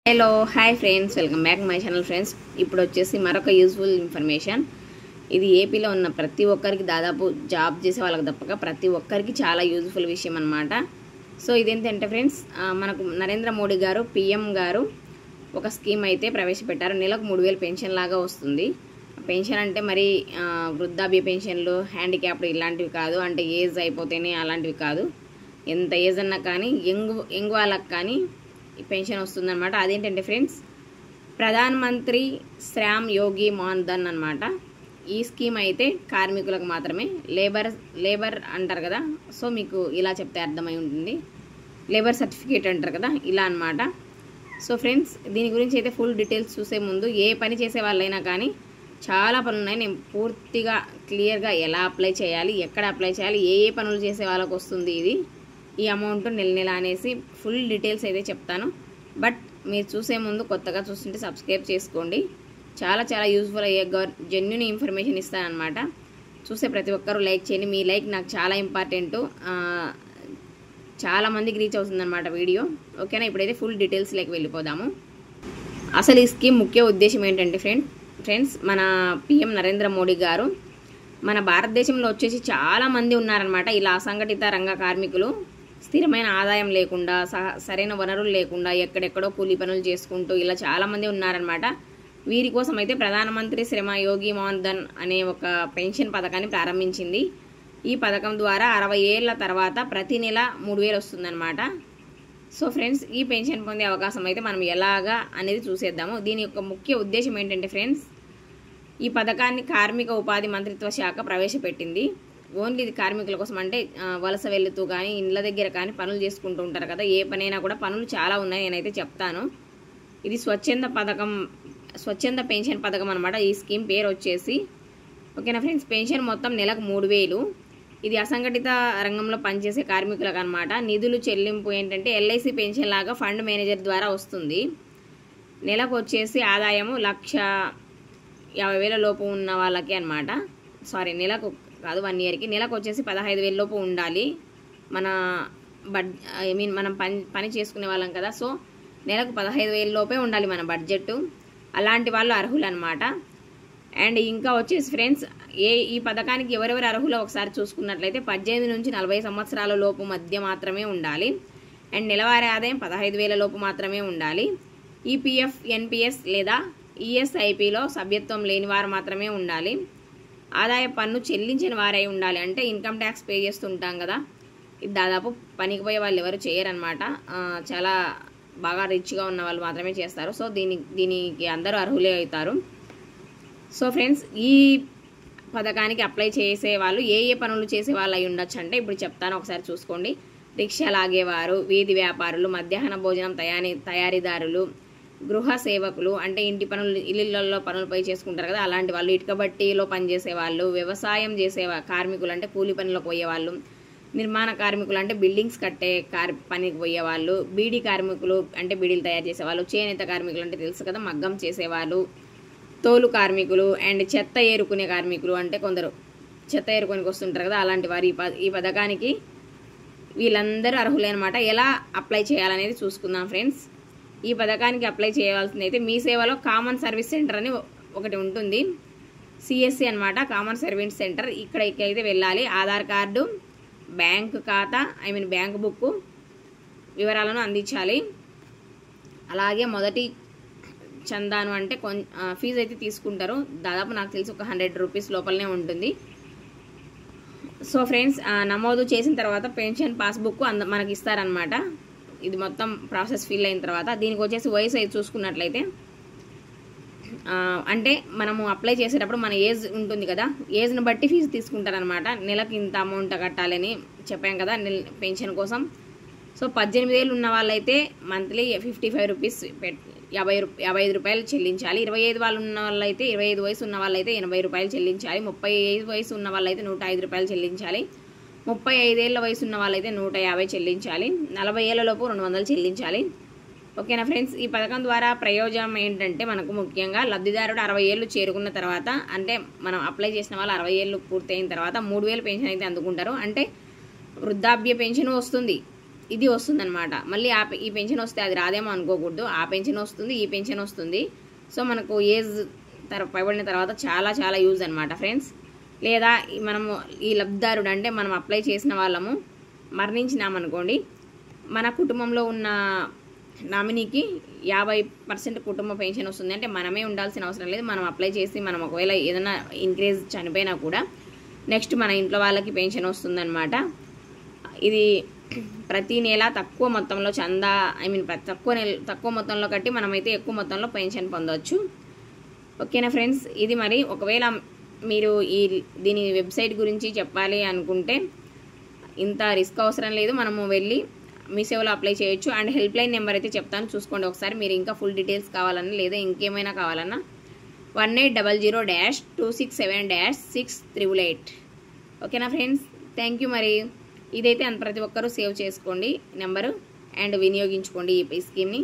Hello hi friends, welcome back my channel friends. ఇప్పుడు వచ్చేసి మరొక యూజ్ఫుల్ ఇన్ఫర్మేషన్. ఇది ఏపీలో ఉన్న ప్రతి ఒక్కరికి, దాదాపు జాబ్ చేసే వాళ్ళకి తప్పక ప్రతి ఒక్కరికి చాలా యూజ్ఫుల్ విషయం అనమాట. సో ఇదేంటంటే ఫ్రెండ్స్, మనకు నరేంద్ర మోడీ గారు పిఎం గారు ఒక స్కీమ్ అయితే ప్రవేశపెట్టారు. నెలకు 3000 పెన్షన్ లాగా వస్తుంది. పెన్షన్ అంటే మరి వృద్ధాప్య పెన్షన్లు, హ్యాండిక్యాప్డ్ ఇలాంటివి కాదు, అంటే ఏజ్ అయిపోతేనే అలాంటివి కాదు. ఎంత ఏజ్ అన్నా కానీ యంగ్ వాళ్ళకి కానీ ఈ పెన్షన్ వస్తుందన్నమాట. అదేంటంటే ఫ్రెండ్స్, ప్రధాన మంత్రి శ్రమ్ యోగి మాన్ ధన్ అనమాట. ఈ స్కీమ్ అయితే కార్మికులకు మాత్రమే. లేబర్ అంటారు కదా, సో మీకు ఇలా చెప్తే అర్థమై ఉంటుంది. లేబర్ సర్టిఫికేట్ అంటారు కదా, ఇలా అనమాట. సో ఫ్రెండ్స్, దీని గురించి అయితే ఫుల్ డీటెయిల్స్ చూసే ముందు, ఏ పని చేసే వాళ్ళైనా కానీ చాలా పనులు ఉన్నాయి. నేను పూర్తిగా క్లియర్గా ఎలా అప్లై చేయాలి, ఎక్కడ అప్లై చేయాలి, ఏ పనులు చేసే వాళ్ళకి వస్తుంది ఇది ఈ అమౌంట్ నెల అనేసి ఫుల్ డీటెయిల్స్ అయితే చెప్తాను. బట్ మీరు చూసే ముందు కొత్తగా చూస్తుంటే సబ్స్క్రైబ్ చేసుకోండి. చాలా చాలా యూజ్ఫుల్ అయ్యే జెన్యున్ ఇన్ఫర్మేషన్ ఇస్తానన్నమాట. చూసే ప్రతి ఒక్కరూ లైక్ చేయండి. మీ లైక్ నాకు చాలా ఇంపార్టెంట్. చాలామందికి రీచ్ అవుతుందన్నమాట వీడియో. ఓకేనా? ఇప్పుడైతే ఫుల్ డీటెయిల్స్లోకి వెళ్ళిపోదాము. అసలు ఈ స్కీమ్ ముఖ్య ఉద్దేశం ఏంటంటే ఫ్రెండ్స్, మన పిఎం నరేంద్ర మోడీ గారు మన భారతదేశంలో వచ్చేసి చాలామంది ఉన్నారనమాట. ఇలా అసంఘటిత రంగ కార్మికులు, స్థిరమైన ఆదాయం లేకుండా, సరైన వనరులు లేకుండా ఎక్కడెక్కడో కూలీ పనులు చేసుకుంటూ ఇలా చాలామంది ఉన్నారనమాట. వీరి కోసం అయితే ప్రధానమంత్రి శ్రమ యోగి మాన్ ధన్ అనే ఒక పెన్షన్ పథకాన్ని ప్రారంభించింది. ఈ పథకం ద్వారా 60 ఏళ్ల తర్వాత ప్రతి నెల 3000 వస్తుందన్నమాట. సో ఫ్రెండ్స్, ఈ పెన్షన్ పొందే అవకాశం అయితే మనం ఎలాగా అనేది చూసేద్దాము. దీని యొక్క ముఖ్య ఉద్దేశం ఏంటంటే ఫ్రెండ్స్, ఈ పథకాన్ని కార్మిక ఉపాధి మంత్రిత్వ శాఖ ప్రవేశపెట్టింది. ఓన్లీ ఇది కార్మికుల కోసం, అంటే వలస వెళుతూ కానీ ఇండ్ల దగ్గర కానీ పనులు చేసుకుంటూ ఉంటారు కదా, ఏ పనైనా కూడా పనులు చాలా ఉన్నాయి, నేనైతే చెప్తాను. ఇది స్వచ్ఛంద పెన్షన్ పథకం అనమాట. ఈ స్కీమ్ పేరు వచ్చేసి, ఓకేనా ఫ్రెండ్స్, పెన్షన్ మొత్తం నెలకు 3000. ఇది అసంఘటిత రంగంలో పనిచేసే కార్మికులకు అనమాట. నిధులు చెల్లింపు ఏంటంటే ఎల్ఐసి పెన్షన్ లాగా ఫండ్ మేనేజర్ ద్వారా వస్తుంది. నెలకు వచ్చేసి ఆదాయము 1,50,000 లోపు ఉన్న వాళ్ళకి అనమాట. సారీ, నెలకు కాదు, 1 ఇయర్కి. నెలకు వచ్చేసి 15,000 లోపు ఉండాలి. మనం పని చేసుకునే వాళ్ళం కదా, సో నెలకు 15,000 లోపే ఉండాలి మన బడ్జెట్. అలాంటి వాళ్ళు అర్హులు అనమాట. అండ్ ఇంకా వచ్చేసి ఫ్రెండ్స్, ఈ పథకానికి ఎవరెవరు అర్హులో ఒకసారి చూసుకున్నట్లయితే 18 నుంచి 40 సంవత్సరాల లోపు మధ్య మాత్రమే ఉండాలి. అండ్ నెలవారీ ఆదాయం 15,000 లోపు మాత్రమే ఉండాలి. ఈపీఎఫ్, ఎన్పిఎస్ లేదా ఈఎస్ఐపిలో సభ్యత్వం లేని వారు మాత్రమే ఉండాలి. ఆదాయ పన్ను చెల్లించిన వారై ఉండాలి. అంటే ఇన్కమ్ ట్యాక్స్ పే చేస్తుంటాం కదా, ఇది దాదాపు పనికి పోయే వాళ్ళు ఎవరు చేయరనమాట. చాలా బాగా రిచ్గా ఉన్న వాళ్ళు మాత్రమే చేస్తారు. సో దీనికి అందరూ అర్హులే అవుతారు. సో ఫ్రెండ్స్, ఈ పథకానికి అప్లై చేసే వాళ్ళు ఏ పనులు చేసే వాళ్ళు అయి ఉండొచ్చు అంటే ఇప్పుడు చెప్తాను, ఒకసారి చూసుకోండి. రిక్షా లాగేవారు, వీధి వ్యాపారులు, మధ్యాహ్న భోజనం తయారీదారులు, గృహ సేవకులు, అంటే ఇంటి పనులు, ఇళ్ళల్లో పనులు పై చేసుకుంటారు కదా, అలాంటి వాళ్ళు, ఇటుక బట్టీలో పనిచేసే వాళ్ళు, వ్యవసాయం చేసే కార్మికులు అంటే కూలి పనులకు పోయేవాళ్ళు, నిర్మాణ కార్మికులు అంటే బిల్డింగ్స్ కట్టే పనికి పోయేవాళ్ళు, బీడీ కార్మికులు అంటే బీడీలు తయారు చేసేవాళ్ళు, చేనేత కార్మికులు అంటే తెలుసు కదా, మగ్గం చేసేవాళ్ళు, తోలు కార్మికులు, అండ్ చెత్త ఏరుకునే కార్మికులు, అంటే కొందరు చెత్త ఏరుకోనికి వస్తుంటారు కదా, అలాంటి వారు ఈ పథకానికి వీళ్ళందరూ అర్హులే అనమాట. ఎలా అప్లై చేయాలనేది చూసుకుందాం ఫ్రెండ్స్. ఈ పథకానికి అప్లై చేయాల్సింది అయితే మీ సేవలో కామన్ సర్వీస్ సెంటర్ అని ఒకటి ఉంటుంది, సిఎస్సి అనమాట, కామన్ సర్వీస్ సెంటర్. ఇక్కడికైతే వెళ్ళాలి. ఆధార్ కార్డు, బ్యాంక్ ఖాతా, బ్యాంక్ బుక్ వివరాలను అందించాలి. అలాగే మొదటి చందాను అంటే ఫీజు అయితే తీసుకుంటారు. దాదాపు నాకు తెలిసి ఒక 100 రూపీస్ లోపలనే ఉంటుంది. సో ఫ్రెండ్స్, నమోదు చేసిన తర్వాత పెన్షన్ పాస్బుక్ మనకి ఇస్తారనమాట. ఇది మొత్తం ప్రాసెస్ ఫిల్ అయిన తర్వాత దీనికి వచ్చేసి వయసు అయితే చూసుకున్నట్లయితే, అంటే మనము అప్లై చేసేటప్పుడు మన ఏజ్ ఉంటుంది కదా, ఏజ్ని బట్టి ఫీజు తీసుకుంటారనమాట. నెలకి ఇంత అమౌంట్ కట్టాలని చెప్పాం కదా పెన్షన్ కోసం. సో 18 ఏళ్ళు ఉన్న వాళ్ళైతే మంత్లీ 55 రూపీస్ 55 రూపాయలు చెల్లించాలి. 25 వాళ్ళు ఉన్న వాళ్ళైతే, 25 వయసు ఉన్న వాళ్ళైతే 80 రూపాయలు చెల్లించాలి. 35 వయసు ఉన్న వాళ్ళైతే 105 రూపాయలు చెల్లించాలి. 35 ఏళ్ల వయసు ఉన్న వాళ్ళైతే 150 చెల్లించాలి. 40 ఏళ్లలోపు 200 చెల్లించాలి. ఓకేనా ఫ్రెండ్స్, ఈ పథకం ద్వారా ప్రయోజనం ఏంటంటే మనకు ముఖ్యంగా లబ్ధిదారుడు 60 ఏళ్ళు చేరుకున్న తర్వాత, అంటే మనం అప్లై చేసిన వాళ్ళు 60 ఏళ్ళు పూర్తయిన తర్వాత 3000 పెన్షన్ అయితే అందుకుంటారు. అంటే వృద్ధాప్య పెన్షన్ వస్తుంది. ఇది వస్తుందన్నమాట. మళ్ళీ ఈ పెన్షన్ వస్తే అది రాదేమో అనుకోకూడదు. ఆ పెన్షన్ వస్తుంది, ఈ పెన్షన్ వస్తుంది. సో మనకు ఏజ్ పైబడిన తర్వాత చాలా చాలా యూజ్ అనమాట ఫ్రెండ్స్. లేదా మనము ఈ లబ్ధిదారుడు అంటే మనం అప్లై చేసిన వాళ్ళము మరణించినామనుకోండి, మన కుటుంబంలో ఉన్న నామినీకి 50% కుటుంబ పెన్షన్ వస్తుంది. అంటే మనమే ఉండాల్సిన అవసరం లేదు. మనం అప్లై చేసి మనం ఒకవేళ ఏదైనా ఇన్కేస్ చనిపోయినా కూడా నెక్స్ట్ మన ఇంట్లో వాళ్ళకి పెన్షన్ వస్తుందన్నమాట. ఇది ప్రతి నెల తక్కువ మొత్తంలో చందా తక్కువ మొత్తంలో కట్టి మనమైతే ఎక్కువ మొత్తంలో పెన్షన్ పొందవచ్చు. ఓకేనా ఫ్రెండ్స్, ఇది మరి ఒకవేళ మీరు దీని వెబ్సైట్ గురించి చెప్పాలి అనుకుంటే ఇంత రిస్క్ అవసరం లేదు. మనము వెళ్ళి మీ సేవలో అప్లై చేయొచ్చు. అండ్ హెల్ప్ లైన్ నెంబర్ అయితే చెప్తాను, చూసుకోండి ఒకసారి. మీరు ఇంకా ఫుల్ డీటెయిల్స్ కావాలన్నా లేదా ఇంకేమైనా కావాలన్నా 1800-267-6888. ఓకేనా ఫ్రెండ్స్, థ్యాంక్ యూ. మరి ఇదైతే ప్రతి ఒక్కరూ సేవ్ చేసుకోండి నెంబరు అండ్ వినియోగించుకోండి ఈ స్కీమ్ని.